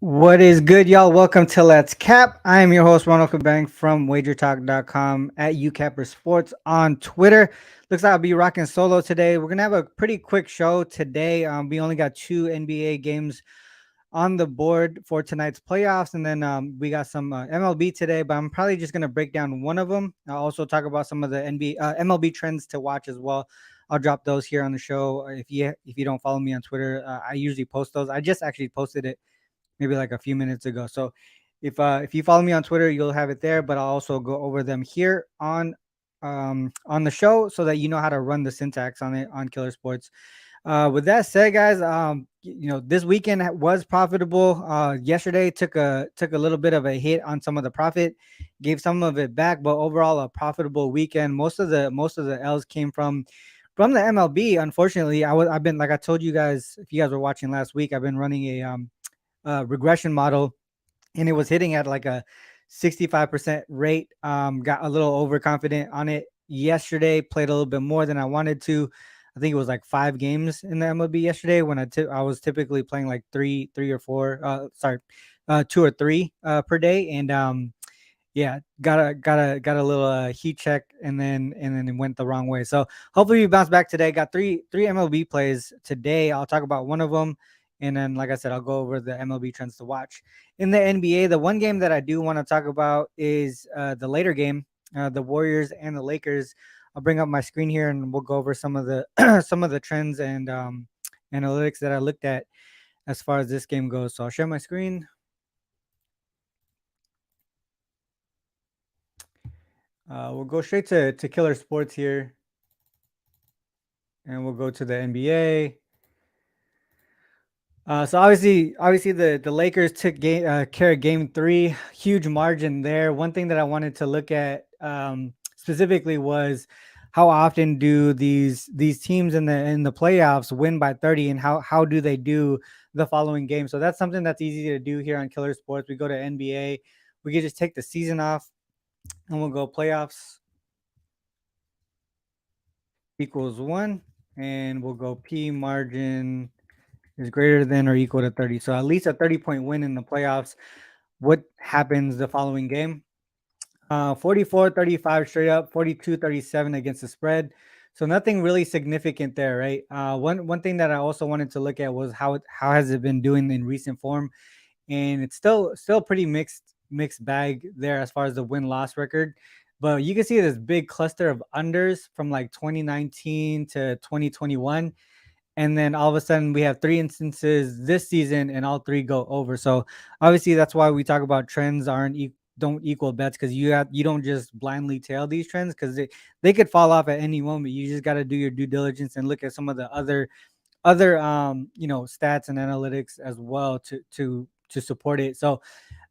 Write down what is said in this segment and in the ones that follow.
What is good, y'all? Welcome to Let's Cap. I am your host, Ronald from Wagertalk.com at Youcapper Sports on Twitter. Looks like I'll be rocking solo today. We're going to have a pretty quick show today. We only got two NBA games on the board for tonight's playoffs, and then we got some MLB today, but I'm probably just going to break down one of them. I'll also talk about some of the MLB trends to watch as well. I'll drop those here on the show. If you don't follow me on Twitter, I usually post those. I just actually posted it maybe like a few minutes ago. So if you follow me on Twitter, you'll have it there. But I'll also go over them here on the show so that you know how to run the syntax on it on Killer Sports. With that said, guys, this weekend was profitable. Yesterday took a little bit of a hit on some of the profit, gave some of it back, but overall a profitable weekend. Most of the L's came from the MLB. Unfortunately, I've been, like I told you guys, if you guys were watching last week, I've been running a regression model, and it was hitting at like a 65% rate. Got a little overconfident on it yesterday, played a little bit more than I wanted to. I think it was like 5 games in the MLB yesterday when I was typically playing like three or four, two or three per day. And yeah, got a little heat check, and then it went the wrong way. So hopefully we bounce back today. Got three MLB plays today. I'll talk about one of them, and then, like I said, I'll go over the MLB trends to watch. In the NBA, the one game that I do want to talk about is the later game, the Warriors and the Lakers. I'll bring up my screen here, and we'll go over some of the some of the trends and analytics that I looked at as far as this game goes. So I'll share my screen. We'll go straight to Killer Sports here, and we'll go to the NBA. So obviously the Lakers took care of game three, huge margin there. One thing that I wanted to look at specifically was how often do these teams in the playoffs win by 30, and how do they do the following game? So that's something that's easy to do here on Killer Sports. We go to NBA, we can just take the season off, and we'll go playoffs equals 1, and we'll go P margin is greater than or equal to 30. So at least a 30-point win in the playoffs. What happens the following game? 44-35 straight up, 42-37 against the spread. So nothing really significant there, right? One thing that I also wanted to look at was how has it been doing in recent form, and it's still pretty mixed bag there as far as the win-loss record. But you can see this big cluster of unders from like 2019 to 2021, and then all of a sudden we have 3 instances this season and all three go over. So obviously that's why we talk about trends don't equal bets, because you don't just blindly tail these trends, because they could fall off at any moment. You just got to do your due diligence and look at some of the other stats and analytics as well to support it. So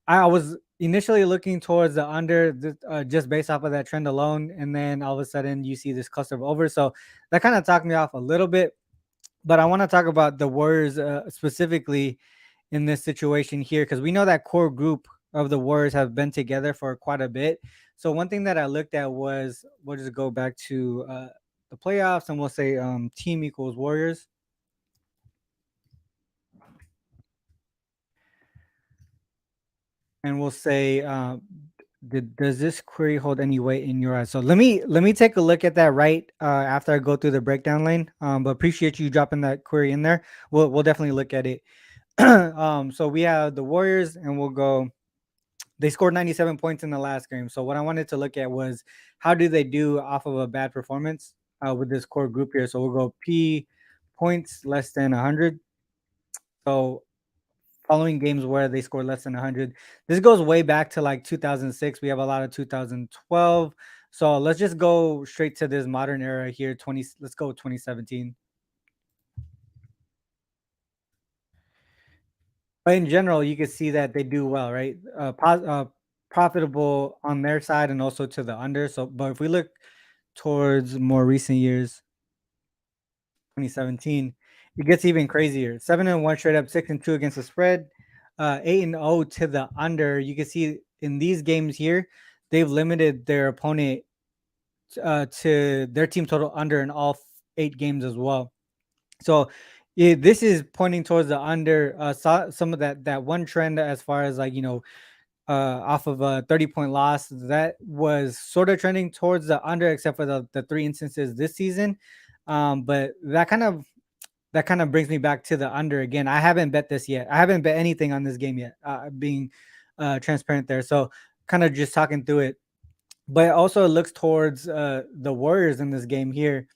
I was initially looking towards the under, just based off of that trend alone, and then all of a sudden you see this cluster of over. So that kind of talked me off a little bit. But I want to talk about the Warriors specifically in this situation here, because we know that core group of the Warriors have been together for quite a bit. So one thing that I looked at was, we'll just go back to the playoffs, and we'll say team equals Warriors. And we'll say, does this query hold any weight in your eyes? So let me take a look at that right after I go through the breakdown lane. But appreciate you dropping that query in there. We'll definitely look at it. So we have the Warriors, and we'll go. They scored 97 points in the last game. So what I wanted to look at was, how do they do off of a bad performance with this core group here? So we'll go P points less than 100. So following games where they scored less than 100. This goes way back to like 2006. We have a lot of 2012. So let's just go straight to this modern era here. Let's go 2017. But in general, you can see that they do well, right? Profitable on their side and also to the under. So, but if we look towards more recent years, 2017, it gets even crazier. 7-1 straight up, 6-2 against the spread, 8-0 to the under. You can see in these games here, they've limited their opponent to their team total under in all 8 games as well. So Yeah, this is pointing towards the under. Saw some of that one trend as far as like off of a 30-point loss that was sort of trending towards the under, except for the three instances this season. But that kind of brings me back to the under again. I haven't bet this yet. I haven't bet anything on this game yet. Being transparent there, so kind of just talking through it. But also it looks towards the Warriors in this game here.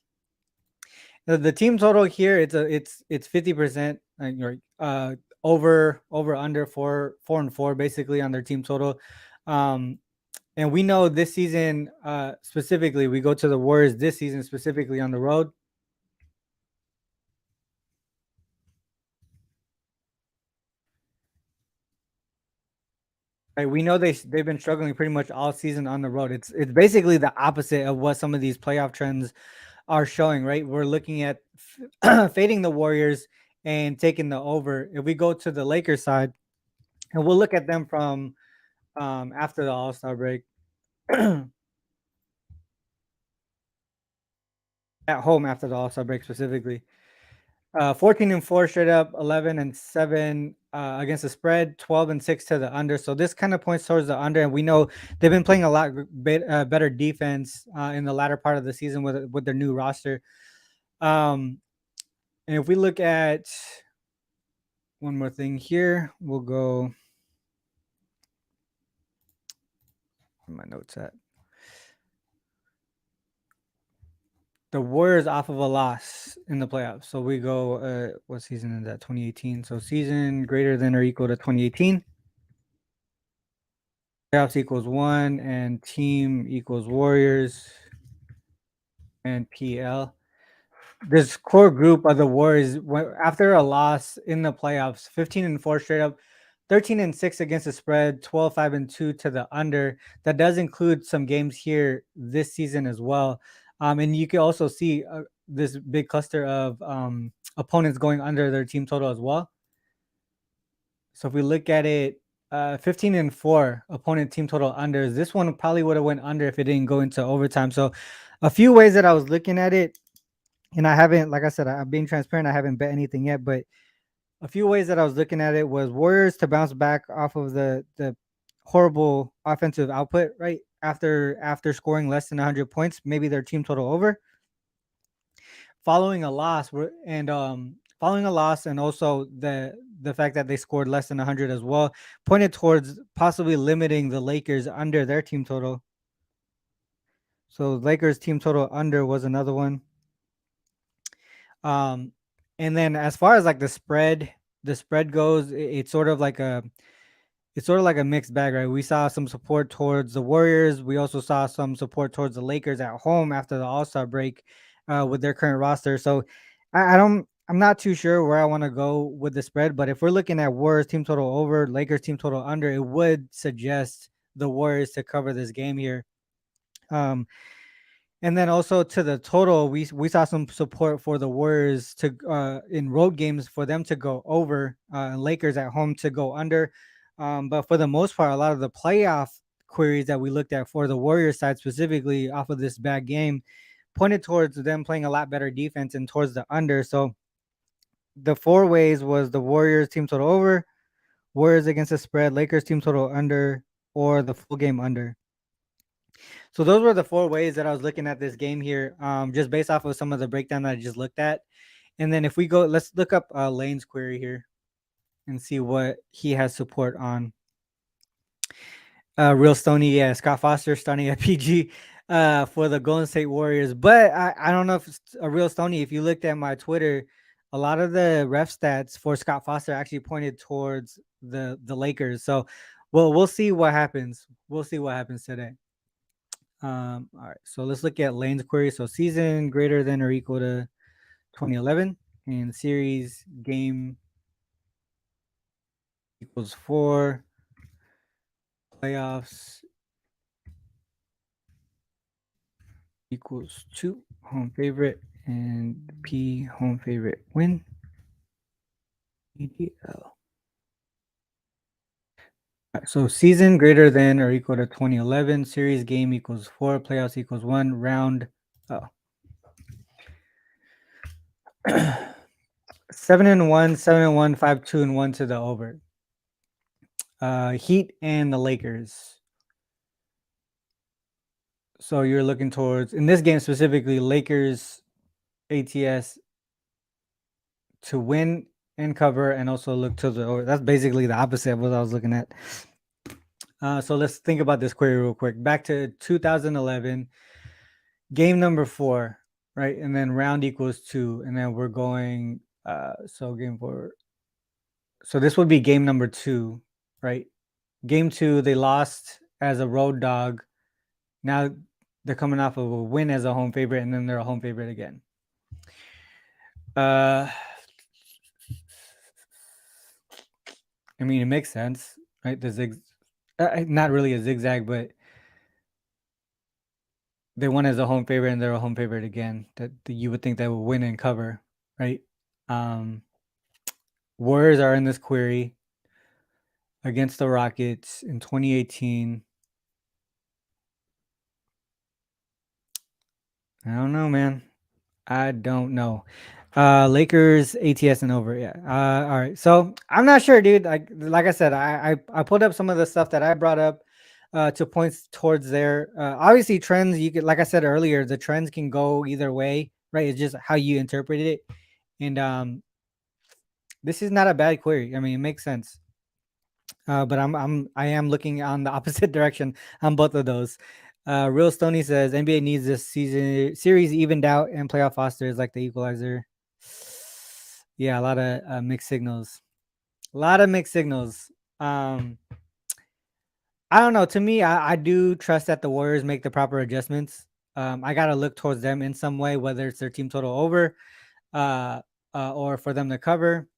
The team total here, it's 50%, over under 4-4 basically on their team total. And we know this season specifically, we go to the Warriors this season specifically on the road. Right, we know they've been struggling pretty much all season on the road. It's basically the opposite of what some of these playoff trends are showing, right? We're looking at fading the Warriors and taking the over. If we go to the Lakers side, and we'll look at them from after the All-Star break at home after the All-Star break specifically. 14-4 straight up, 11-7 against the spread, 12-6 to the under. So this kind of points towards the under, and we know they've been playing a lot better defense in the latter part of the season with their new roster. And if we look at one more thing here, we'll go. Where my notes at? The Warriors off of a loss in the playoffs. So we go, what season is that? 2018. So season greater than or equal to 2018. Playoffs equals 1 and team equals Warriors and PL. This core group of the Warriors, after a loss in the playoffs, 15-4 straight up, 13-6 against the spread, 12-5-2 to the under. That does include some games here this season as well. And you can also see this big cluster of opponents going under their team total as well. So if we look at it, 15-4 opponent team total unders. This one probably would have went under if it didn't go into overtime. So a few ways that I was looking at it, and I haven't, like I said, I'm being transparent. I haven't bet anything yet, but a few ways that I was looking at it was Warriors to bounce back off of the horrible offensive output, right? After scoring less than 100 points, maybe their team total over. Following a loss, and also the fact that they scored less than 100 as well, pointed towards possibly limiting the Lakers under their team total. So Lakers team total under was another one. And then as far as like the spread goes, it's sort of like a mixed bag, right? We saw some support towards the Warriors. We also saw some support towards the Lakers at home after the All-Star break with their current roster. So I'm not too sure where I want to go with the spread, but if we're looking at Warriors team total over, Lakers team total under, it would suggest the Warriors to cover this game here. And then also to the total, we saw some support for the Warriors to in road games for them to go over, Lakers at home to go under. But for the most part, a lot of the playoff queries that we looked at for the Warriors side specifically off of this bad game pointed towards them playing a lot better defense and towards the under. So the four ways was the Warriors team total over, Warriors against the spread, Lakers team total under, or the full game under. So those were the four ways that I was looking at this game here, just based off of some of the breakdown that I just looked at. And then if we go, let's look up Lane's query here and see what he has support on. Real Stony, yeah, Scott Foster starting at PG for the Golden State Warriors. But I don't know if it's a Real Stony. If you looked at my Twitter, a lot of the ref stats for Scott Foster actually pointed towards the Lakers. So we'll see what happens. We'll see what happens today. All right, so let's look at Lane's query. So season greater than or equal to 2011, and series game equals 4, playoffs equals 2, home favorite, and P home favorite win. EDL. Right, so season greater than or equal to 2011, series game equals 4, playoffs equals 1, round. 7-1, 7-1, 5-2-1 to the over. Heat and the Lakers. So you're looking towards, in this game specifically, Lakers ATS to win and cover, and also look to the over. That's basically the opposite of what I was looking at. So let's think about this query real quick. Back to 2011, game number 4, right? And then round equals 2, and then we're going. So game 4. So this would be game number 2, right? Game 2, they lost as a road dog. Now they're coming off of a win as a home favorite, and then they're a home favorite again. I mean, it makes sense, right? The not really a zigzag, but they won as a home favorite and they're a home favorite again. That you would think they would win and cover, right? Warriors are in this query against the Rockets in 2018. I don't know, man. I don't know. Lakers ATS and over. Yeah. All right. So I'm not sure, dude. Like I said, I pulled up some of the stuff that I brought up to points towards there. Obviously trends, you could, like I said earlier, the trends can go either way, right? It's just how you interpret it. And this is not a bad query. I mean, it makes sense. But I am looking on the opposite direction on both of those. Real Stoney says NBA needs this series evened out and playoff rosters like the equalizer. Yeah, a lot of mixed signals. A lot of mixed signals. I don't know. To me, I do trust that the Warriors make the proper adjustments. I gotta look towards them in some way, whether it's their team total over, or for them to cover,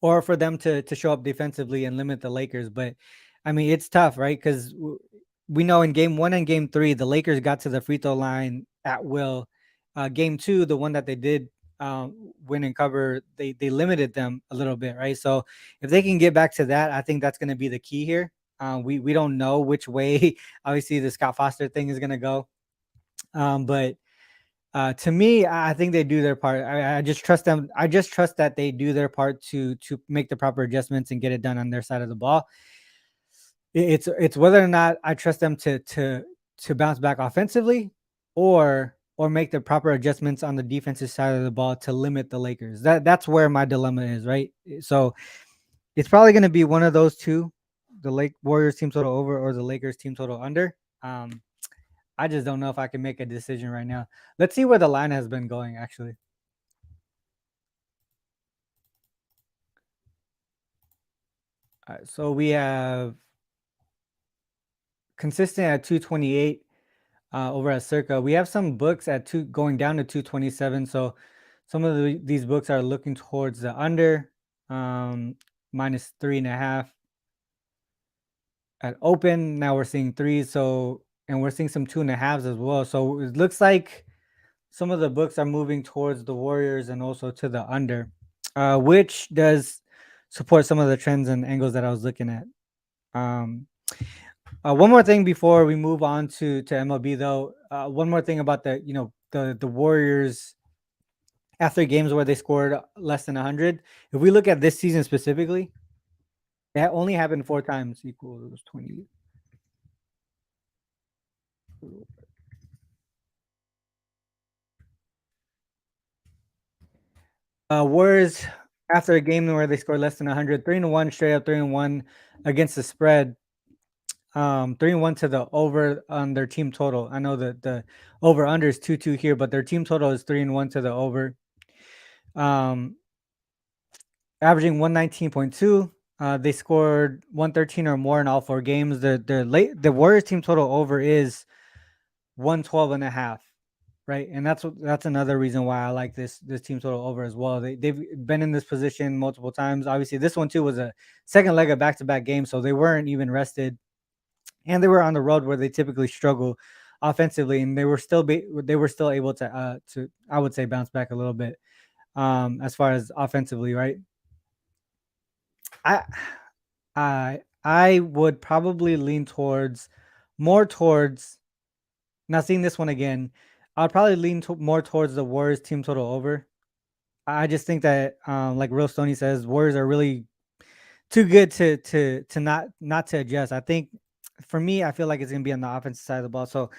or for them to show up defensively and limit the Lakers. But I mean, it's tough, right? Because we know in game 1 and game 3, the Lakers got to the free throw line at will. Game 2, the one that they did win and cover, they limited them a little bit, right? So if they can get back to that, I think that's going to be the key here. We don't know which way, obviously, the Scott Foster thing is going to go. But to me, I think they do their part. I just trust them. I just trust that they do their part to make the proper adjustments and get it done on their side of the ball. It's whether or not I trust them to bounce back offensively, or make the proper adjustments on the defensive side of the ball to limit the Lakers. That's where my dilemma is, right? So it's probably going to be one of those two: the Warriors team total over or the Lakers team total under. I just don't know if I can make a decision right now. Let's see where the line has been going, actually. All right, so we have consistent at 228 over at Circa. We have some books at going down to 227. So some of these books are looking towards the under, minus 3.5 at open. Now we're seeing 3. So, and we're seeing some 2.5s as well. So it looks like some of the books are moving towards the Warriors and also to the under, which does support some of the trends and angles that I was looking at. One more thing before we move on to MLB, though. One more thing about the Warriors after games where they scored less than 100. If we look at this season specifically, that only happened 4 times. Equals 20. Warriors after a game where they scored less than 100, 3-1 straight up, 3-1 against the spread. 3-1 to the over on their team total. I know that the over under is 2-2 here, but their team total is 3-1 to the over. Averaging 119.2. They scored 113 or more in all 4 games. The Warriors team total over is 112.5. Right, and that's another reason why I like this team total over as well. They've been in this position multiple times. Obviously, this one too was a second leg of back-to-back games, so they weren't even rested, and they were on the road where they typically struggle offensively, and they were still able to I would say bounce back a little bit as far as offensively, right? I would probably lean more towards. Now seeing this one again, I'll probably lean more towards the Warriors team total over. I just think that, like Real Stoney says, Warriors are really too good to not to adjust. I think for me, I feel like it's gonna be on the offensive side of the ball. So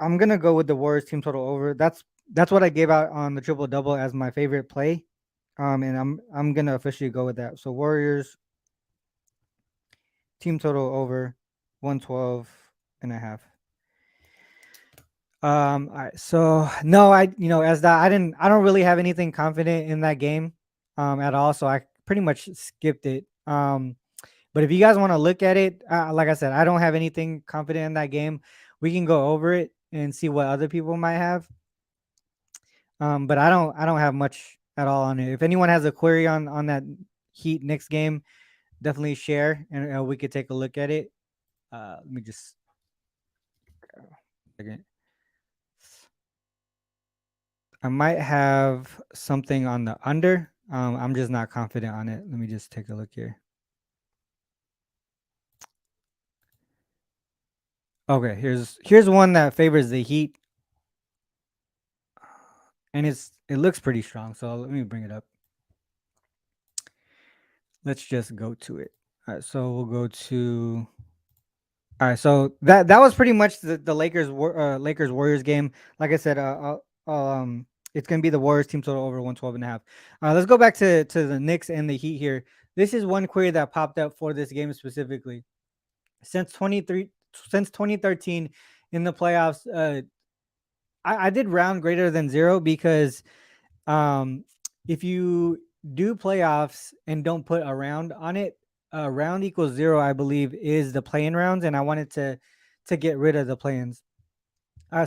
I'm gonna go with the Warriors team total over. That's what I gave out on the triple double as my favorite play. And I'm gonna officially go with that. So Warriors team total over 112 and a half. All right. So no, as that I don't really have anything confident in that game at all. So I pretty much skipped it. But if you guys want to look at it, like I said, I don't have anything confident in that game. We can go over it and see what other people might have. But I don't have much at all on it. If anyone has a query on that Heat Knicks game, definitely share and we could take a look at it. Let me just second. I might have something on the under. I'm just not confident on it. Let me just take a look here. Okay, here's one that favors the Heat, and it looks pretty strong. So let me bring it up. Let's just go to it. All right, so we'll go to. All right, so that was pretty much the Lakers Warriors game. Like I said, it's gonna be the Warriors team total over 112 and a half. Let's go back to the Knicks and the Heat here. This is one query that popped up for this game specifically. Since 2013 in the playoffs, I did round greater than 0 because um, if you do playoffs and don't put a round on it, round equals 0, I believe, is the play-in rounds, and I wanted to get rid of the play-ins.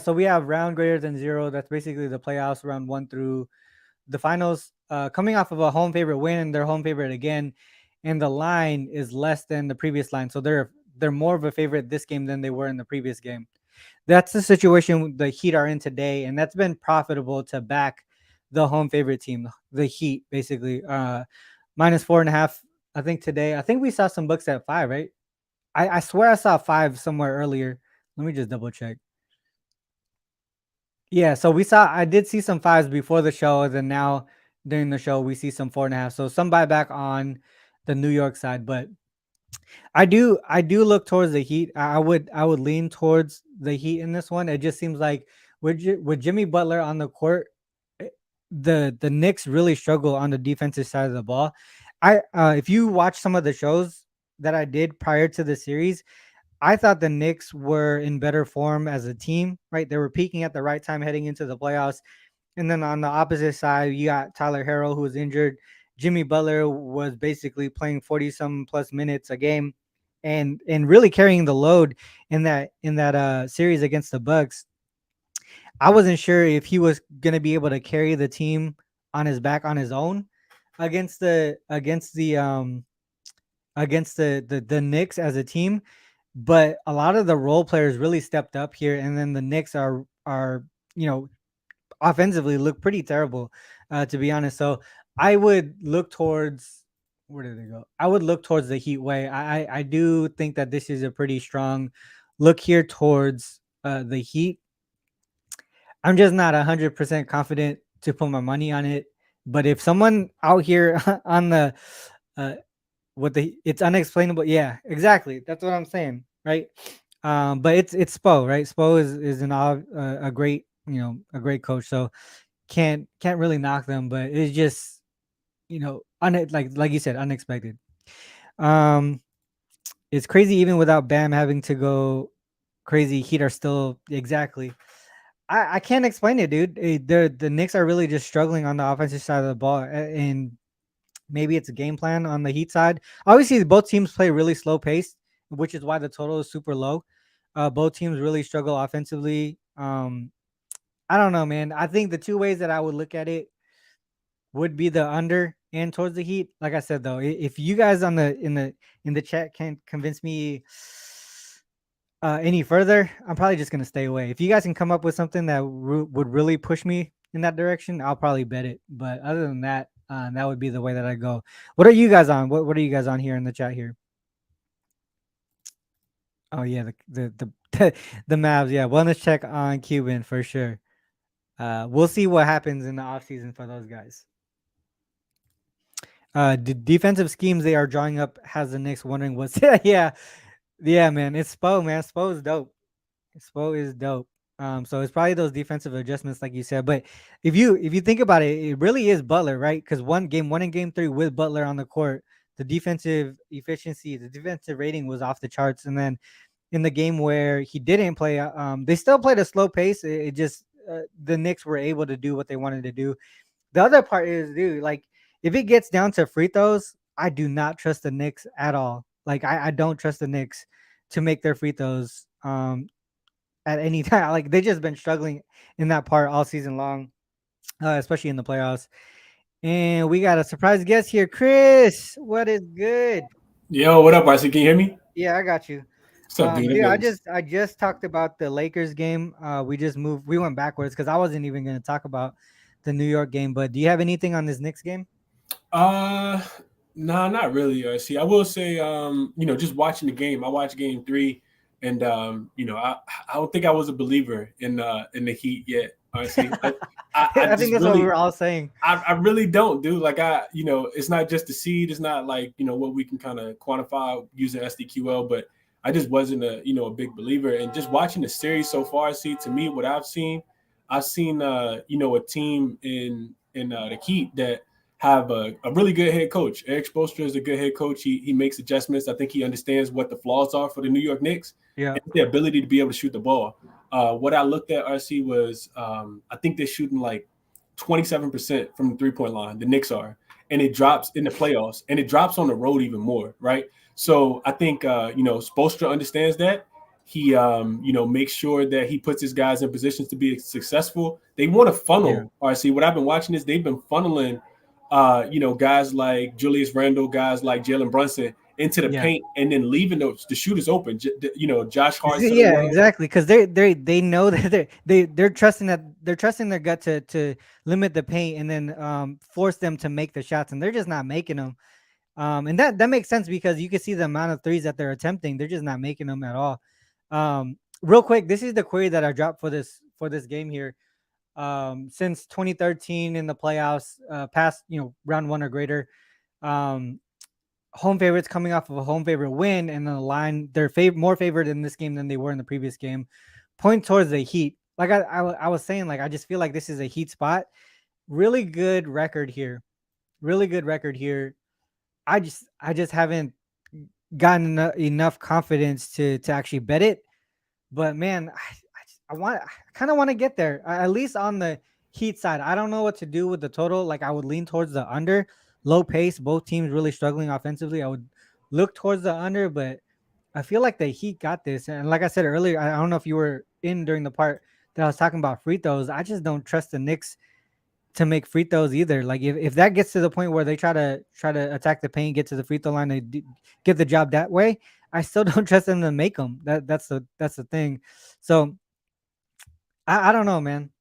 So we have round greater than 0. That's basically the playoffs, round 1 through the finals. Coming off of a home favorite win, and they're home favorite again, and the line is less than the previous line, so they're more of a favorite this game than they were in the previous game. That's the situation the Heat are in today, and that's been profitable to back the home favorite team, the Heat, basically. Minus 4.5. I think today. I think we saw some books at 5, right? I swear I saw 5 somewhere earlier. Let me just double check. Yeah, so I did see some 5s before the show, and then now during the show we see some 4.5. So some buyback on the New York side, but I do look towards the Heat. I would lean towards the Heat in this one. It just seems like with Jimmy Butler on the court, the Knicks really struggle on the defensive side of the ball. If you watch some of the shows that I did prior to the series, I thought the Knicks were in better form as a team, right? They were peaking at the right time heading into the playoffs. And then on the opposite side, you got Tyler Harrell, who was injured. Jimmy Butler was basically playing 40 some plus minutes a game and really carrying the load in that series against the Bucks. I wasn't sure if he was going to be able to carry the team on his back on his own against the Knicks as a team, but a lot of the role players really stepped up here, and then the Knicks are you know offensively look pretty terrible, to be honest. So I would look towards where did they go? I would look towards the Heat way. I do think that this is a pretty strong look here towards the Heat. I'm just not 100% confident to put my money on it. But if someone out here on the uh, it's unexplainable. Yeah, exactly. That's what I'm saying, right? But it's Spo, right? Spo is a great a great coach, so can't really knock them. But it's just like you said, unexpected. Um, it's crazy even without Bam having to go crazy. Heat are still exactly. I can't explain it, dude. The Knicks are really just struggling on the offensive side of the ball, and maybe it's a game plan on the Heat side. Obviously, both teams play really slow paced, which is why the total is super low. Both teams really struggle offensively. I don't know, man. I think the two ways that I would look at it would be the under and towards the Heat. Like I said, though, if you guys in the chat can't convince me any further, I'm probably just gonna stay away. If you guys can come up with something that would really push me in that direction, I'll probably bet it. But other than that, that would be the way that I go. What are you guys on? What are you guys on here in the chat here? Oh yeah, the the Mavs. Yeah, wellness check on Cuban for sure. We'll see what happens in the offseason for those guys. The defensive schemes they are drawing up has the Knicks wondering what's yeah, yeah, man. It's Spo, man. Spo is dope. Spo is dope. So it's probably those defensive adjustments, like you said. But if you think about it, it really is Butler, right? Because one and game 3 with Butler on the court, the defensive efficiency, the defensive rating was off the charts. And then in the game where he didn't play, they still played a slow pace. It just the Knicks were able to do what they wanted to do. The other part is, dude, like if it gets down to free throws, I do not trust the Knicks at all. Like I don't trust the Knicks to make their free throws at any time. Like they just been struggling in that part all season long, especially in the playoffs. And we got a surprise guest here, Chris. What is good? Yo, what up, RC? Can you hear me? Yeah, I got you. What's up, dude? Dude, I just talked about the Lakers game. We went backwards because I wasn't even gonna talk about the New York game. But do you have anything on this Knicks game? Uh, nah, not really, RC. I will say, just watching the game. I watched Game 3, and I don't think I was a believer in the Heat yet, RC. I I think just that's what we really, were all saying. I really don't, dude. Like it's not just the seed. It's not like what we can kind of quantify using SDQL, but I just wasn't a big believer. And just watching the series so far, see, to me, what I've seen a team in the Heat that have a really good head coach. Eric Spoelstra is a good head coach. He makes adjustments. I think he understands what the flaws are for the New York Knicks Yeah, and the ability to be able to shoot the ball. What I looked at, RC, was I think they're shooting like 27% from the 3-point line. The Knicks are, and it drops in the playoffs, and it drops on the road even more, right? So I think Spoelstra understands that. He makes sure that he puts his guys in positions to be successful. They want to yeah. funnel. RC, what I've been watching is they've been funneling, guys like Julius Randle, guys like Jalen Brunson into the Yeah. paint, and then leaving the shooters open. Josh Hart to the Yeah, world. exactly. Because they know that they're trusting their gut to limit the paint and then force them to make the shots, and they're just not making them. And that makes sense because you can see the amount of threes that they're attempting. They're just not making them at all. Real quick, this is the query that I dropped for this game here. Since 2013 in the playoffs, past round one or greater. Um, Home favorites coming off of a home favorite win, and the line they're more favored in this game than they were in the previous game. Point towards the Heat. Like I was saying, like I just feel like this is a Heat spot. Really good record here. Really good record here. I just haven't gotten enough confidence to actually bet it. But man, I kind of want to get there, at least on the Heat side. I don't know what to do with the total. Like I would lean towards the under. Low pace, both teams really struggling offensively. I would look towards the under, but I feel like the Heat got this. And like I said earlier, I don't know if you were in during the part that I was talking about free throws. I just don't trust the Knicks to make free throws either. Like if that gets to the point where they try to attack the paint, get to the free throw line, get the job that way, I still don't trust them to make them. That's the thing. So I don't know, man.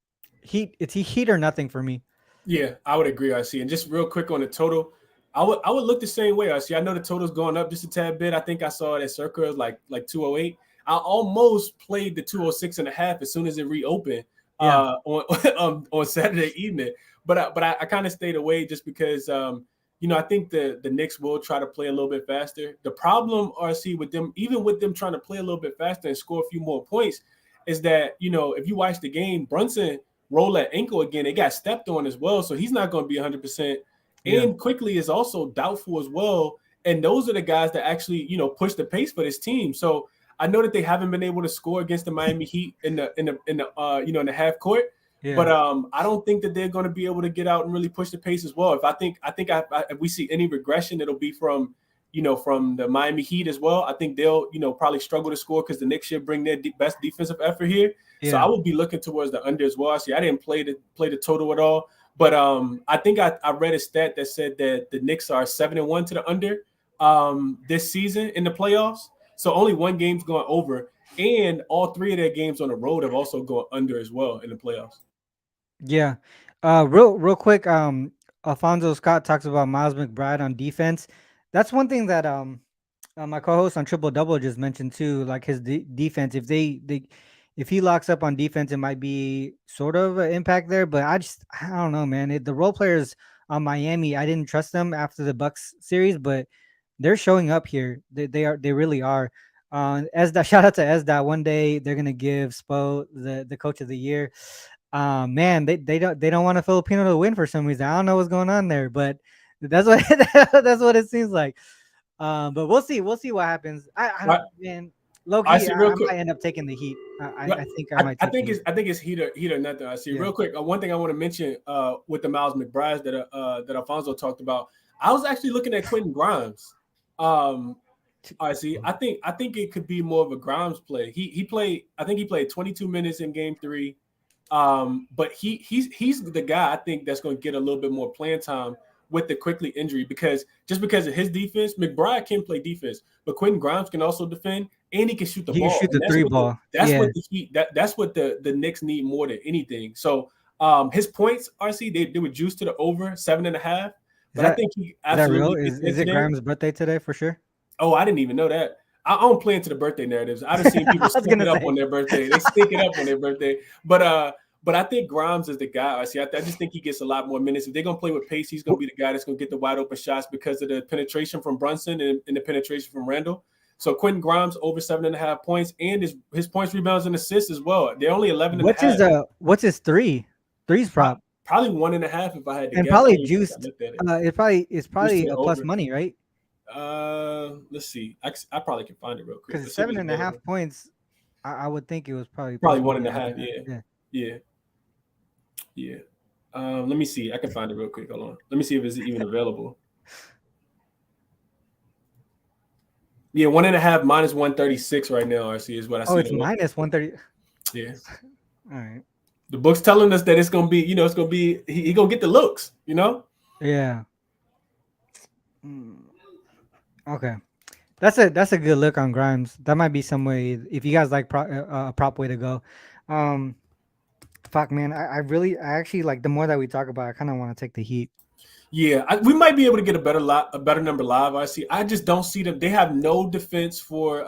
It's Heat or nothing for me. Yeah, I would agree, RC. And just real quick on the total, I would look the same way, RC. I know the total's going up just a tad bit. I think I saw it at circa like 208. I almost played the 206 and a half as soon as it reopened Yeah, on on Saturday evening. But I kind of stayed away just because I think the Knicks will try to play a little bit faster. The problem, RC, with them, even with them trying to play a little bit faster and score a few more points, is that if you watch the game, Brunson roll that ankle again. It got stepped on as well, so he's not going to be 100%. yeah, And Quickly is also doubtful as well. And those are the guys that actually push the pace for this team. So I know that they haven't been able to score against the Miami Heat in the half court. yeah, But I don't think that they're going to be able to get out and really push the pace as well. If we see any regression, it'll be from the Miami Heat as well. I think they'll probably struggle to score because the Knicks should bring their best defensive effort here. So I yeah. will be looking towards the under as well. See, I didn't play the total at all, but I think I read a stat that said that the Knicks are 7-1 to the under this season in the playoffs. So only one game's going over, and all three of their games on the road have also gone under as well in the playoffs. Yeah. Real quick, Alfonso Scott talks about Miles McBride on defense. That's one thing that my co-host on Triple Double just mentioned too, like his defense. if he locks up on defense, it might be sort of an impact there. But I don't know, man. The role players on Miami, I didn't trust them after the Bucks series, but they're showing up here. They really are. Esda, shout out to Esda. One day they're gonna give Spo the coach of the year. Man, they don't want a Filipino to win for some reason. I don't know what's going on there, but that's what that's what it seems like. But we'll see. We'll see what happens. I Right. don't, man. Low I key, see. I Real quick. might end up taking the Heat. Right. I think I might take the Heat. I think it's heat or nothing. I see. Yeah. Real quick, one thing I want to mention with the Miles McBrides that Alfonso talked about. I was actually looking at Quentin Grimes. I see. I think it could be more of a Grimes play. He played. I think he played 22 minutes in Game 3. But he's the guy I think that's going to get a little bit more playing time with the quickly injury because of his defense, McBride can play defense, but Quentin Grimes can also defend and he can shoot the He can ball. shoot the And three ball. That's Yeah. what the Heat. That's what the Knicks need more than anything. So his points, RC, they were juiced to the over 7.5. But I think he absolutely is that real? Is it Grimes' birthday today for sure? Oh, I didn't even know that. I don't play into the birthday narratives. I've seen people stink it up on their birthday. They stink it up on their birthday. But I think Grimes is the guy. I just think he gets a lot more minutes. If they're gonna play with pace, he's gonna be the guy that's gonna get the wide open shots because of the penetration from Brunson and the penetration from Randall. So Quentin Grimes over 7.5 points and his points, rebounds, and assists as well. They're only 11. What's his three? Three's prop? Probably 1.5 if I had to and guess. probably juiced. It's probably a plus over. money, right? Let's see. I probably can find it real quick. Because 7.5 points, I would think it was probably 1.5. Yeah. Let me see. I can find it real quick. Hold on. Let me see if it's even available. Yeah, 1.5 minus 136 right now. RC is what I see. Oh, it's minus 130. Yeah. All right. The book's telling us that it's gonna be, it's gonna be he gonna get the looks, Yeah. Okay. That's a good look on Grimes. That might be some way if you guys like a prop way to go. Fuck, man. I actually like the more that we talk about, I kind of want to take the Heat. Yeah, we might be able to get a better number live. I just don't see them. They have no defense for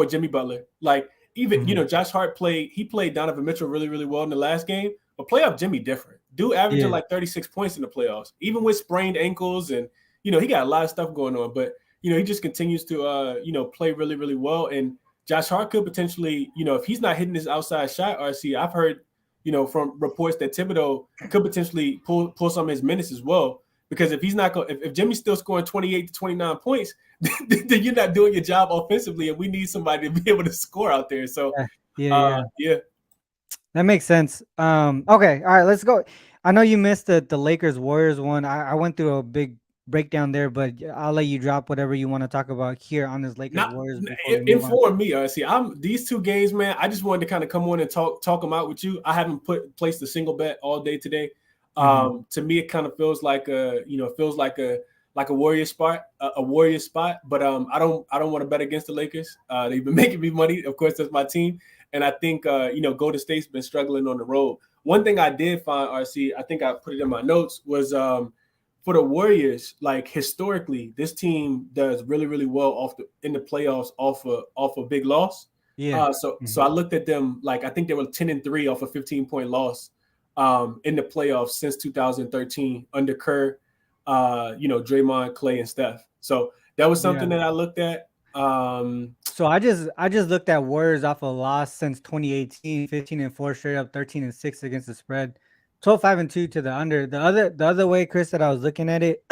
Jimmy Butler. Like even Josh Hart played Donovan Mitchell really, really well in the last game, but playoff Jimmy different. Dude averaging like 36 points in the playoffs, even with sprained ankles, and he got a lot of stuff going on. But he just continues to play really, really well. And Josh Hart could potentially, if he's not hitting his outside shot, RC, I've heard from reports that Thibodeau could potentially pull some of his minutes as well. Because if he's not if Jimmy's still scoring 28 to 29 points, then you're not doing your job offensively, and we need somebody to be able to score out there. So yeah. That makes sense. Okay, all right, let's go. I know you missed the Lakers Warriors one. I went through a big breakdown there, but I'll let you drop whatever you want to talk about here on this Lakers Warriors. Inform me. See, these two games, man. I just wanted to kind of come on and talk them out with you. I haven't placed a single bet all day today. To me, it kind of feels like a Warrior spot, But I don't want to bet against the Lakers. They've been making me money. Of course, that's my team, and I think Golden State's been struggling on the road. One thing I did find, RC, I think I put it in my notes, was for the Warriors, like historically, this team does really, really well in the playoffs off a big loss. Yeah. So I looked at them, like I think they were 10-3 off a 15-point loss in the playoffs since 2013 under Kerr, Draymond, Clay, and Steph. So that was something that I looked at. So I just looked at Warriors off a loss since 2018, 15-4 straight up, 13-6 against the spread. 12-5-2 to the under. The other way, Chris, that I was looking at it,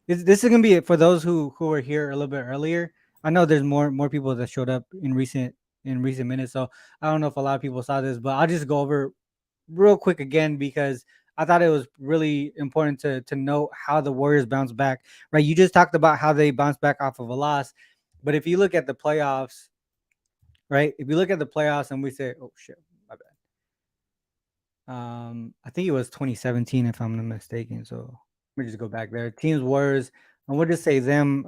this is gonna be for those who were here a little bit earlier. I know there's more people that showed up in recent minutes, so I don't know if a lot of people saw this, but I'll just go over real quick again because I thought it was really important to note how the Warriors bounce back. Right, you just talked about how they bounce back off of a loss, but if you look at the playoffs, right? If you look at the playoffs and we say, oh shit. I think it was 2017 if I'm not mistaken. So let me just go back there. Teams Warriors, and we'll just say them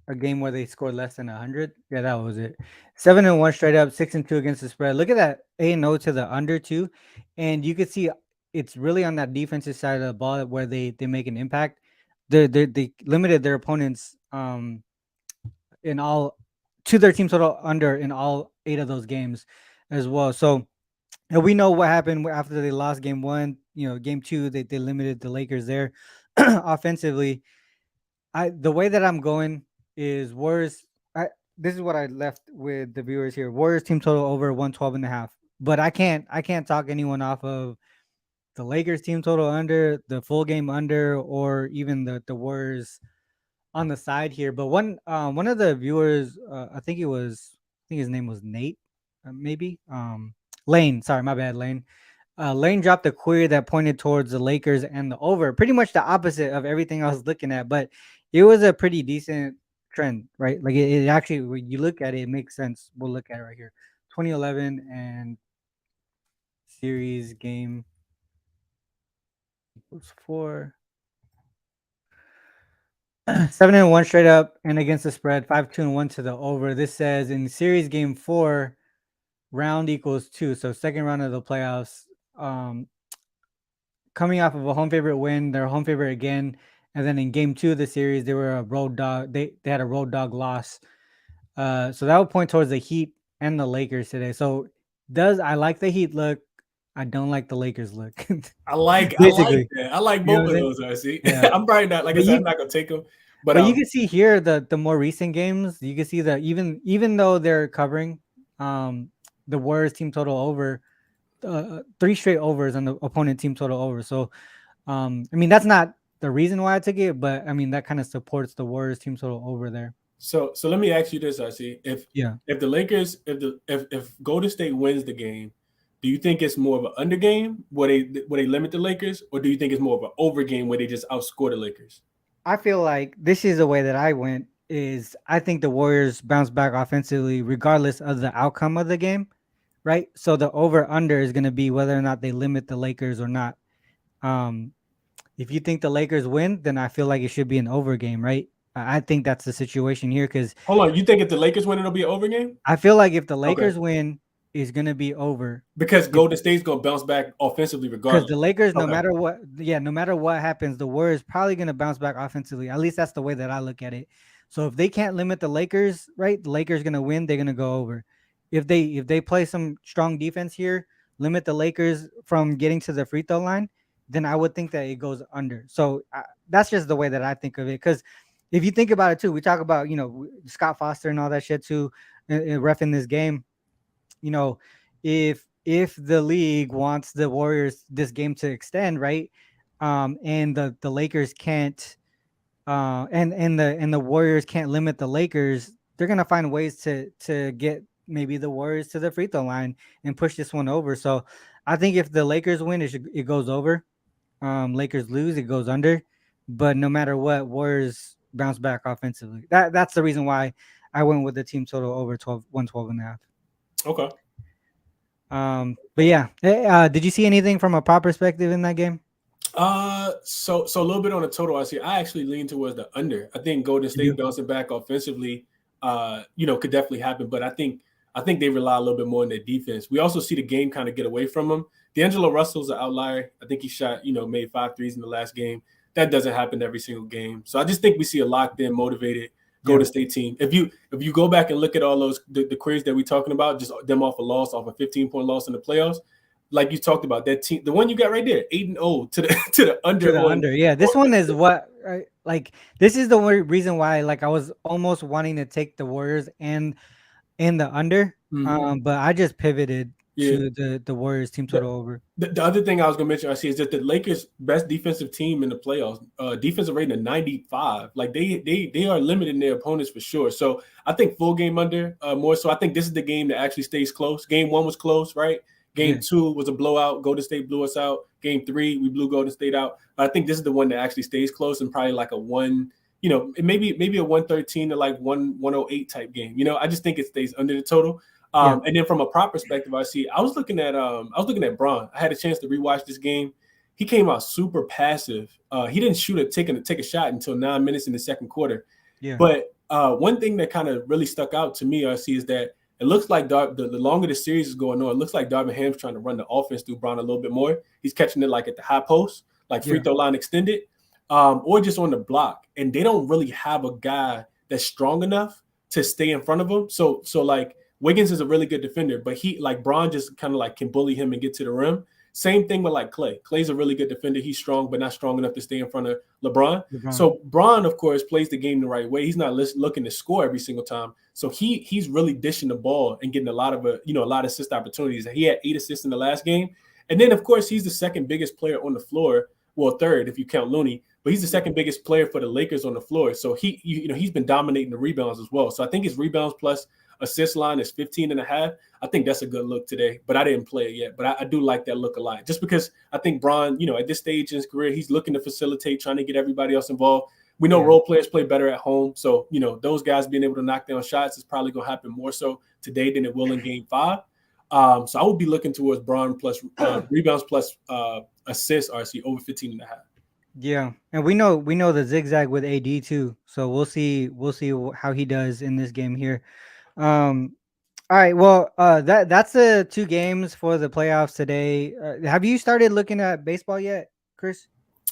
a game where they scored less than 100. Yeah, that was it. 7-1 straight up, 6-2 against the spread. Look at that 8-0 to the under too, and you can see it's really on that defensive side of the ball where they make an impact. They limited their opponents in all to their team total under in all 8 of those games as well. So, and we know what happened after they lost game 1. Game 2 they limited the Lakers there offensively. The way that I'm going is Warriors. This is what I left with the viewers here. Warriors team total over 112.5. But I can't talk anyone off of the Lakers team total under, the full game under, or even the Warriors on the side here. But one of the viewers, I think his name was Nate, maybe Lane. Sorry, my bad, Lane. Lane dropped a query that pointed towards the Lakers and the over, pretty much the opposite of everything I was looking at. But it was a pretty decent trend, right? Like it actually, when you look at it, it makes sense. We'll look at it right here, 2011 and series game equals 4. 7-1 straight up and against the spread, 5-2-1 to the over. This says in series game 4, round equals 2. So second round of the playoffs. Coming off of a home favorite win, they're home favorite again. And then in game 2 of the series, they were a road dog. They had a road dog loss. So that would point towards the Heat and the Lakers today. So I like the Heat look. I don't like the Lakers look. I like Basically. that. I like You know both what of I'm those. I see. Yeah. I'm probably not, like I But said, you I'm not gonna take them. But But you can see here the more recent games, you can see that even though they're covering the Warriors team total over 3 straight overs on the opponent team total over. So I mean that's not the reason why I took it, but I mean that kind of supports the Warriors team total over there. So let me ask you this, RC. Yeah. If the Lakers, if Golden State wins the game, do you think it's more of an under game where they limit the Lakers, or do you think it's more of an over game where they just outscore the Lakers? I feel like this is the way that I went is I think the Warriors bounce back offensively regardless of the outcome of the game, right? So the over under is going to be whether or not they limit the Lakers or not. Um If you think the Lakers win, then I feel like it should be an over game, right? I think that's the situation here because Hold on, you think if the Lakers win, it'll be an over game? I feel like if the Okay, Lakers win, it's gonna be over. because Golden State's gonna bounce back offensively Because regardless. the Lakers, Okay, no matter what happens, the Warriors probably gonna bounce back offensively. At least that's the way that I look at it. So if they can't limit the Lakers, right, the Lakers gonna win. They're gonna go over. If they play some strong defense here, limit the Lakers from getting to the free throw line, then I would think that it goes under. So that's just the way that I think of it. Because if you think about it too, we talk about Scott Foster and all that shit too, ref in this game. You know, if the league wants the Warriors this game to extend, right? And the Lakers can't and the Warriors can't limit the Lakers, they're gonna find ways to get maybe the Warriors to the free throw line and push this one over. So I think if the Lakers win, it goes over. Lakers lose, it goes under. But no matter what, Warriors bounce back offensively. That's the reason why I went with the team total over 112.5. okay. But yeah, did you see anything from a prop perspective in that game? So a little bit on the total. I actually lean towards the under. I think Golden State bouncing back offensively, could definitely happen. But I think they rely a little bit more on their defense. We also see the game kind of get away from them. D'Angelo Russell's an outlier. I think he shot, made 5 threes in the last game. That doesn't happen every single game. So I just think we see a locked in, motivated Golden State team. If you go back and look at all those the queries that we're talking about, just them off a 15-point loss in the playoffs, like you talked about, that team, the one you got right there, 8-0 to the under. To the under, yeah. This one is what like this is the reason why I was almost wanting to take the Warriors and the under, but I just pivoted to the Warriors team total over. The other thing I was gonna mention, I see, is that the Lakers' best defensive team in the playoffs, defensive rating of 95. Like they are limiting their opponents for sure. So I think full game under more. So I think this is the game that actually stays close. Game 1 was close, right? Game 2 was a blowout. Golden State blew us out. Game 3, we blew Golden State out. But I think this is the one that actually stays close and probably like a one, maybe a 113 to like 108 type game. I just think it stays under the total. And then from a prop perspective, I was looking at Bron. I had a chance to rewatch this game. He came out super passive. He didn't take a shot until 9 minutes in the second quarter. Yeah. But one thing that kind of really stuck out to me, RC, is that it looks like the longer the series is going on, it looks like Darvin Ham's trying to run the offense through Bron a little bit more. He's catching it like at the high post, like free throw line extended, or just on the block. And they don't really have a guy that's strong enough to stay in front of him. So like Wiggins is a really good defender, but he like Bron just kind of like can bully him and get to the rim. Same thing with like Clay. Clay's a really good defender. He's strong, but not strong enough to stay in front of LeBron. So Bron, of course, plays the game the right way. He's not looking to score every single time. So he's really dishing the ball and getting a lot of assist opportunities. He had 8 assists in the last game. And then, of course, he's the second biggest player on the floor. Well, third if you count Looney, but he's the second biggest player for the Lakers on the floor. So he's been dominating the rebounds as well. So I think his rebounds plus assist line is 15.5. I think that's a good look today, but I didn't play it yet. But I do like that look a lot, just because I think Bron, at this stage in his career, he's looking to facilitate, trying to get everybody else involved. We know role players play better at home. So, those guys being able to knock down shots is probably going to happen more so today than it will in game 5. So I would be looking towards Bron plus rebounds plus assists, RC, over 15.5. Yeah, and we know the zigzag with AD too. So we'll see how he does in this game here. All right, well, that's the 2 games for the playoffs today. Have you started looking at baseball yet, Chris?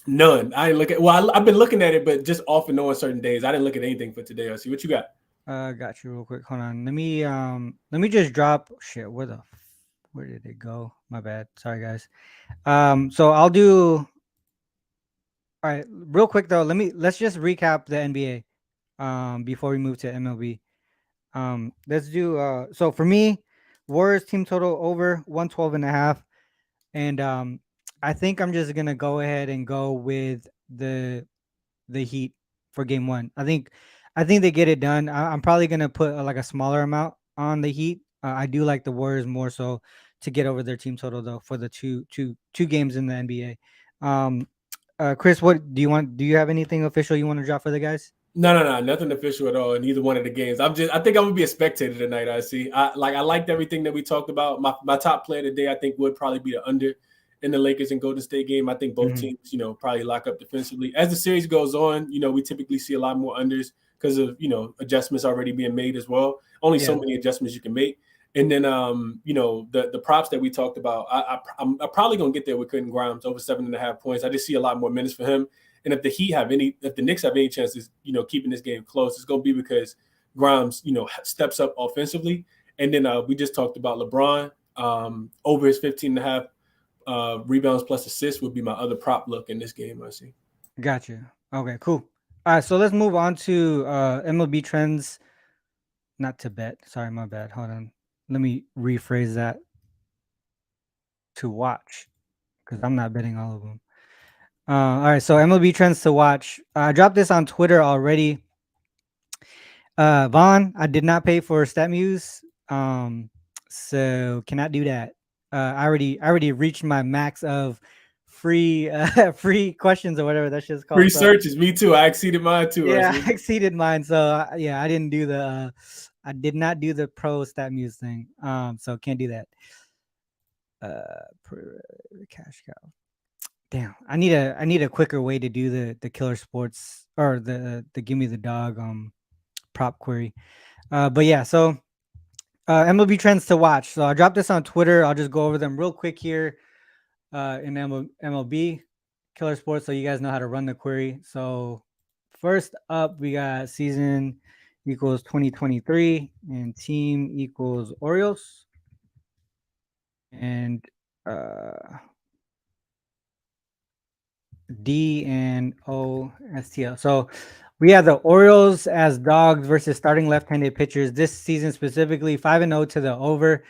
None. I didn't look at. Well, I've been looking at it, but just off and on certain days. I didn't look at anything for today. RC, what you got? Got you real quick. Hold on. Let me just drop shit. Where did it go? My bad. Sorry, guys. So I'll do. All right, real quick though. Let's just recap the NBA. Before we move to MLB. Let's do. So for me, Warriors team total over 112.5, and I think I'm just gonna go ahead and go with the Heat for game 1. I think they get it done. I'm probably gonna put like a smaller amount on the Heat. I do like the Warriors more so to get over their team total though for the two games in the NBA. Chris, what do you want? Do you have anything official you want to drop for the guys? No, nothing official at all in either one of the games. I think I'm gonna be a spectator tonight. I liked everything that we talked about. My top player today, I think, would probably be the under in the Lakers and Golden State game. I think both teams, probably lock up defensively. As the series goes on, we typically see a lot more unders because of adjustments already being made as well. Only so many adjustments you can make. And then the props that we talked about, I'm probably gonna get there with Quentin Grimes over 7.5 points. I just see a lot more minutes for him. And if the Knicks have any chances, keeping this game close, it's going to be because Grimes, steps up offensively. And then we just talked about LeBron over his 15.5 rebounds plus assists would be my other prop look in this game. I see. Gotcha. Okay, cool. All right, so let's move on to MLB trends. Not to bet. Sorry, my bad. Hold on. Let me rephrase that. To watch, because I'm not betting all of them. All right, so MLB trends to watch. I dropped this on Twitter already. Vaughn, I did not pay for StatMuse, so cannot do that. I already reached my max of free questions or whatever that shit's called. Free searches, me too. I exceeded mine too. Yeah, I exceeded mine. So I didn't do the. I did not do the pro StatMuse thing. So can't do that. Cash cow. Damn, I need a quicker way to do the killer sports or the give me the dog prop query. But yeah, so MLB trends to watch. So I dropped this on Twitter. I'll just go over them real quick here in MLB killer sports, so you guys know how to run the query. So first up, we got season equals 2023 and team equals Orioles. And D and O STL. So we have the Orioles as dogs versus starting left-handed pitchers this season, specifically 5-0 to the over.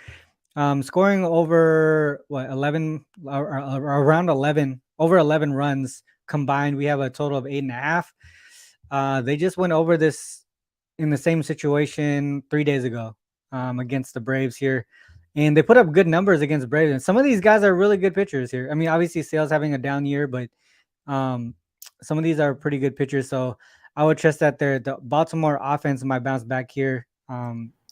Scoring over 11 or around 11 over 11 runs combined. We have a total of 8.5. They just went over this in the same situation 3 days ago against the Braves here. And they put up good numbers against Braves. And some of these guys are really good pitchers here. I mean, obviously Sale's having a down year, but some of these are pretty good pitchers. So I would trust that the Baltimore offense might bounce back here.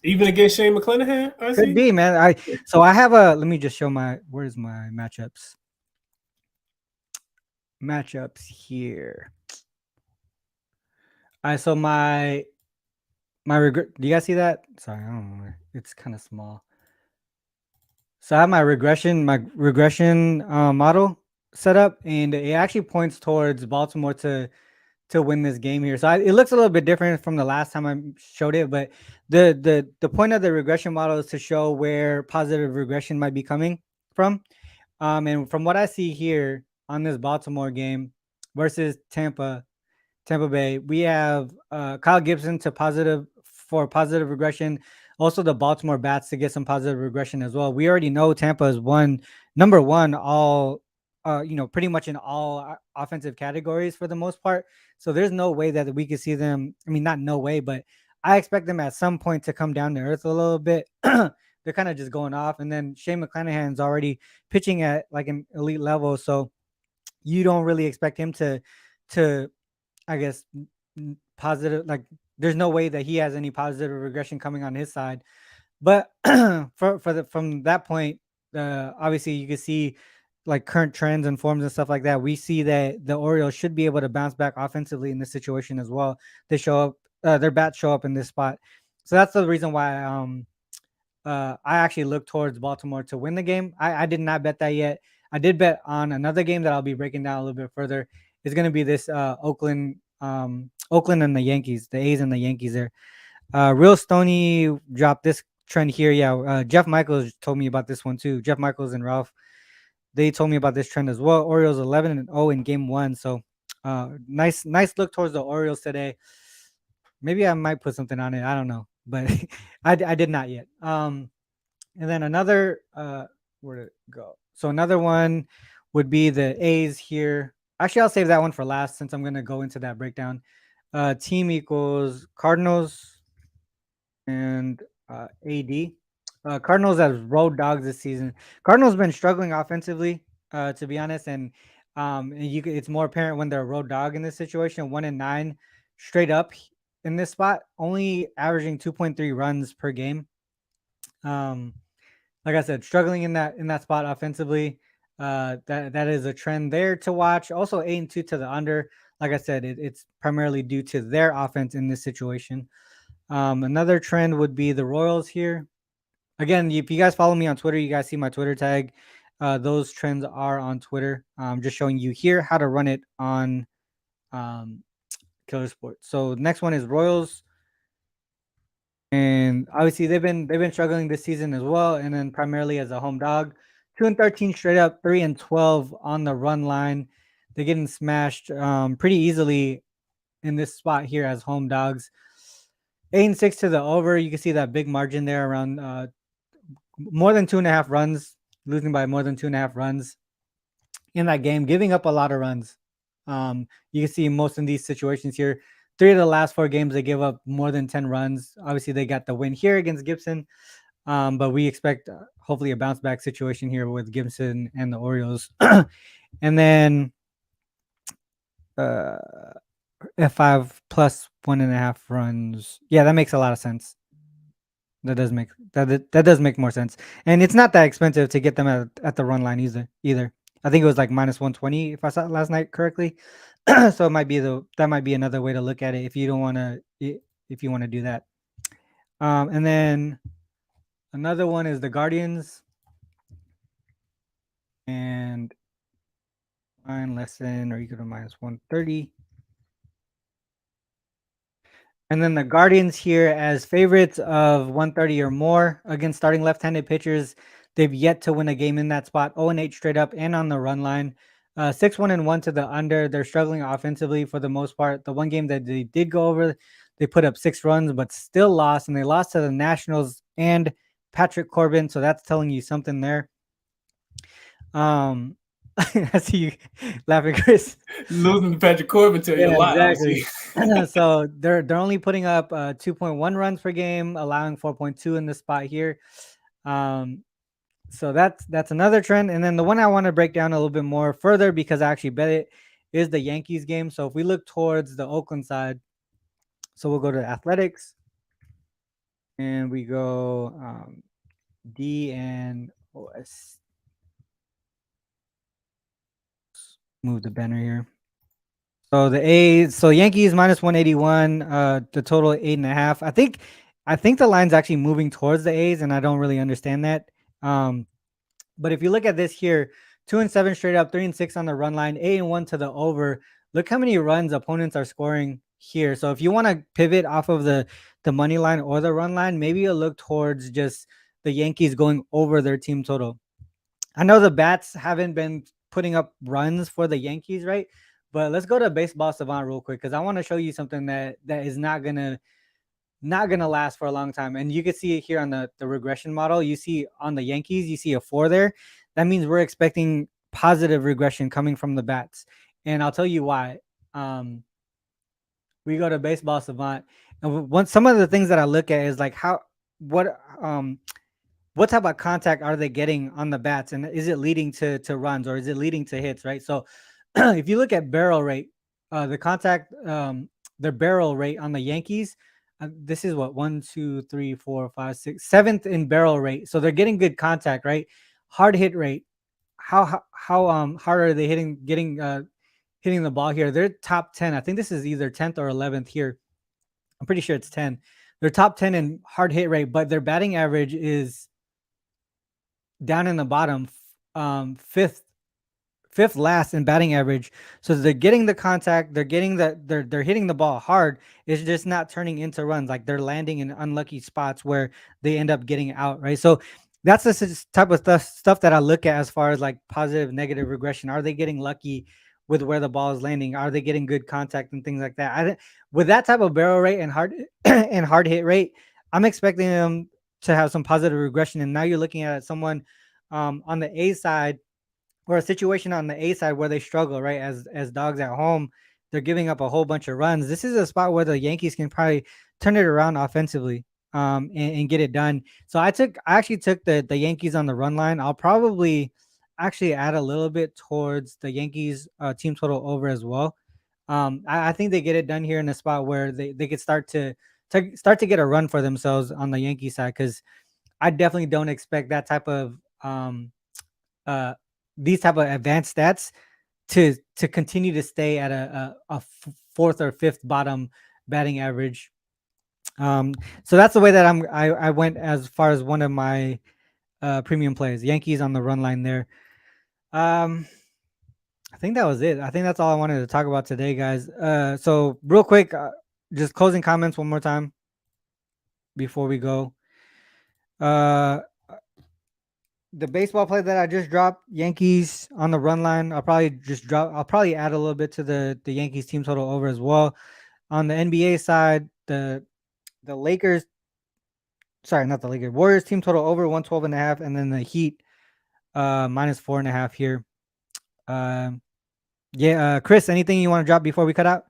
Even against Shane McClanahan? Could be, man. I have let me just show where's my matchups? Matchups here. All right, so my regret. Do you guys see that? Sorry, I don't know. It's kind of small. So I have my regression model set up, and it actually points towards Baltimore to to win this game here. So it looks a little bit different from the last time I showed it, but the point of the regression model is to show where positive regression might be coming from. And from what I see here on this Baltimore game versus Tampa Bay, we have Kyle Gibson to positive for positive regression. Also, the Baltimore bats to get some positive regression as well. We already know Tampa is number one all, pretty much in all offensive categories for the most part. So there's no way that we could see them. I mean, not no way, but I expect them at some point to come down to earth a little bit. They're kind of just going off, and then Shane McClanahan's already pitching at like an elite level, so you don't really expect him to I guess positive, like there's no way that he has any positive regression coming on his side. But from that point, obviously you can see like current trends and forms and stuff like that. We see that the Orioles should be able to bounce back offensively in this situation as well. They show up, their bats show up in this spot. So that's the reason why I actually look towards Baltimore to win the game. I did not bet that yet. I did bet on another game that I'll be breaking down a little bit further. It's going to be this Oakland and the Yankees, the A's and the Yankees there. Real Stony dropped this trend here. Yeah, Jeff Michaels told me about this one too. Jeff Michaels and Ralph, they told me about this trend as well. Orioles 11-0 in game one. So nice look towards the Orioles today. Maybe I might put something on it. I don't know, but I did not yet. And then another where did it go? So another one would be the A's here. Actually, I'll save that one for last since I'm going to go into that breakdown. Team equals Cardinals and AD. Cardinals as road dogs this season. Cardinals been struggling offensively, to be honest, and it's more apparent when they're a road dog in this situation. 1-9 straight up in this spot, only averaging 2.3 runs per game. Like I said, struggling in that spot offensively. That is a trend there to watch. Also 8-2 to the under. Like I said, it's primarily due to their offense in this situation. Another trend would be the Royals here. Again, if you guys follow me on Twitter, you guys see my Twitter tag. Those trends are on Twitter. Just showing you here how to run it on Killer Sports. So next one is Royals. And obviously they've been struggling this season as well, and then primarily as a home dog. 2-13 straight up, 3-12 on the run line. They're getting smashed pretty easily in this spot here as home dogs. 8-6 to the over. You can see that big margin there around more than 2.5 runs, losing by more than 2.5 runs in that game, giving up a lot of runs. You can see most in these situations here. 3 of the last 4 games, they give up more than 10 runs. Obviously, they got the win here against Gibson, but we expect hopefully a bounce back situation here with Gibson and the Orioles. And then F5 plus 1.5 runs. Yeah, that makes a lot of sense. That does make more sense. And it's not that expensive to get them at the run line either. I think it was like minus 120 if I saw it last night correctly. So it might be that might be another way to look at it if you want to do that. And then another one is the Guardians and line less than or equal to minus 130. And then the Guardians here as favorites of 130 or more against starting left-handed pitchers. They've yet to win a game in that spot. 0-8 straight up and on the run line. 6-1-1 to the under. They're struggling offensively for the most part. The one game that they did go over, they put up 6 runs, but still lost. And they lost to the Nationals and Patrick Corbin. So that's telling you something there. I see you laughing, Chris. Losing to Patrick Corbin tell you a lot. Exactly. So they're only putting up 2.1 runs per game, allowing 4.2 in this spot here. So that's another trend. And then the one I want to break down a little bit more further because I actually bet it is the Yankees game. So if we look towards the Oakland side, so we'll go to athletics and we go D and OS. Move the banner here. So the Yankees minus 181, the total 8.5. I think the line's actually moving towards the A's, and I don't really understand that. But if you look at this here, 2-7 straight up, 3-6 on the run line, 8-1 to the over. Look how many runs opponents are scoring here. So if you want to pivot off of the money line or the run line, maybe you'll look towards just the Yankees going over their team total. I know the bats haven't been putting up runs for the Yankees, right? But let's go to baseball savant real quick because I want to show you something that is not gonna last for a long time. And you can see it here on the regression model. You see on the Yankees, you see a 4 there. That means we're expecting positive regression coming from the bats. And I'll tell you why. We go to baseball savant, and some of the things that I look at is like what um what type of contact are they getting on the bats, and is it leading to runs or is it leading to hits, right? So if you look at barrel rate, the contact, their barrel rate on the Yankees, this is what 1, 2, 3, 4, 5, 6, 7th in barrel rate. So they're getting good contact, right? Hard hit rate. How hard are they hitting the ball here? They're top 10. I think this is either 10th or 11th here. I'm pretty sure it's 10. They're top 10 in hard hit rate, but their batting average is down in the bottom, fifth last in batting average. So they're getting the contact, they're hitting the ball hard. It's just not turning into runs. Like they're landing in unlucky spots where they end up getting out, right? So that's the type of stuff that I look at as far as like positive, negative regression. Are they getting lucky with where the ball is landing? Are they getting good contact and things like that? With that type of barrel rate and hard and hard hit rate, I'm expecting them to have some positive regression. And now you're looking at someone on the A side, or a situation on the A side where they struggle, right? As dogs at home, they're giving up a whole bunch of runs. This is a spot where the Yankees can probably turn it around offensively, and get it done. So I actually took the Yankees on the run line. I'll probably actually add a little bit towards the Yankees team total over as well. I think they get it done here in a spot where they could start to get a run for themselves on the Yankee side, because I definitely don't expect that type of these type of advanced stats to continue to stay at a fourth or fifth bottom batting average. So that's the way that I went as far as one of my premium plays. Yankees on the run line there. I think that was it. I think that's all I wanted to talk about today, guys. So real quick, just closing comments one more time before we go. The baseball play that I just dropped, Yankees on the run line. I'll probably add a little bit to the Yankees team total over as well. On the NBA side, the Lakers, sorry, not the Lakers, Warriors team total over 112.5, and then the Heat minus 4.5 here. Chris, anything you want to drop before we cut out?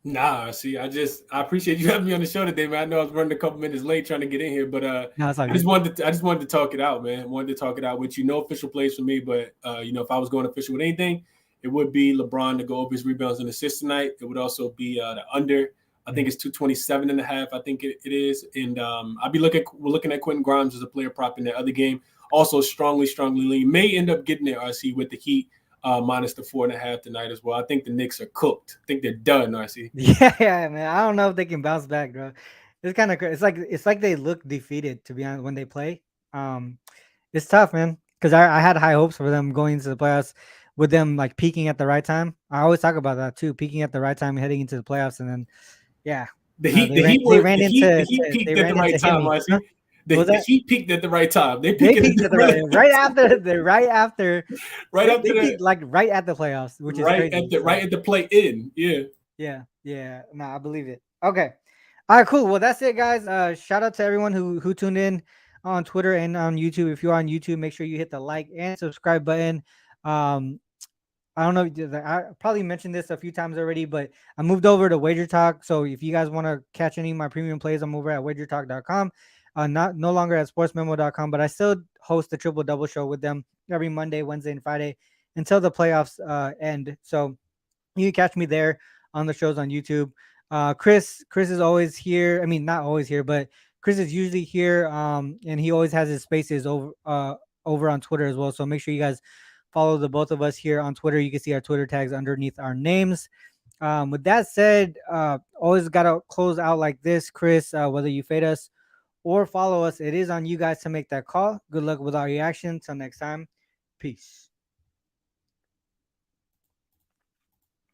Nah, see, I appreciate you having me on the show today, man. I know I was running a couple minutes late trying to get in here, but No, it's all I good. just wanted to talk it out, man. Wanted to talk it out with you. No official plays for me, but if I was going official with anything, it would be LeBron to go over his rebounds and assists tonight. It would also be the under. I think it's 227.5. I think it is, and we're looking at Quentin Grimes as a player prop in that other game. Also, strongly lean. May end up getting there, RC, with the Heat. Minus the 4.5 tonight as well. I think the Knicks are cooked. I think they're done, RC. Yeah, man. I don't know if they can bounce back, bro. It's kind of crazy. It's like they look defeated, to be honest, when they play. It's tough, man. Because I had high hopes for them going into the playoffs, with them like peaking at the right time. I always talk about that too, peaking at the right time, heading into the playoffs, and then The Heat peaked they at the ran right into time, Hemi. RC. Huh? The Heat peaked at the right time. They They peaked peaked at the right after right after they that, peaked like right at the playoffs, which is crazy. right at the play in. Yeah. Yeah. No, I believe it. Okay. All right, cool. Well, that's it, guys. Shout out to everyone who tuned in on Twitter and on YouTube. If you're on YouTube, make sure you hit the like and subscribe button. Um, I don't know. I probably mentioned this a few times already, but I moved over to Wagertalk. So if you guys want to catch any of my premium plays, I'm over at Wagertalk.com. No longer at sportsmemo.com, but I still host the triple double show with them every Monday, Wednesday, and Friday until the playoffs end. So you can catch me there on the shows on YouTube. Chris is always here. I mean, not always here, but Chris is usually here. And he always has his spaces over on Twitter as well. So make sure you guys follow the both of us here on Twitter. You can see our Twitter tags underneath our names. With that said, always gotta close out like this, Chris. Whether you fade us or follow us, it is on you guys to make that call. Good luck with our reaction. Till next time, peace.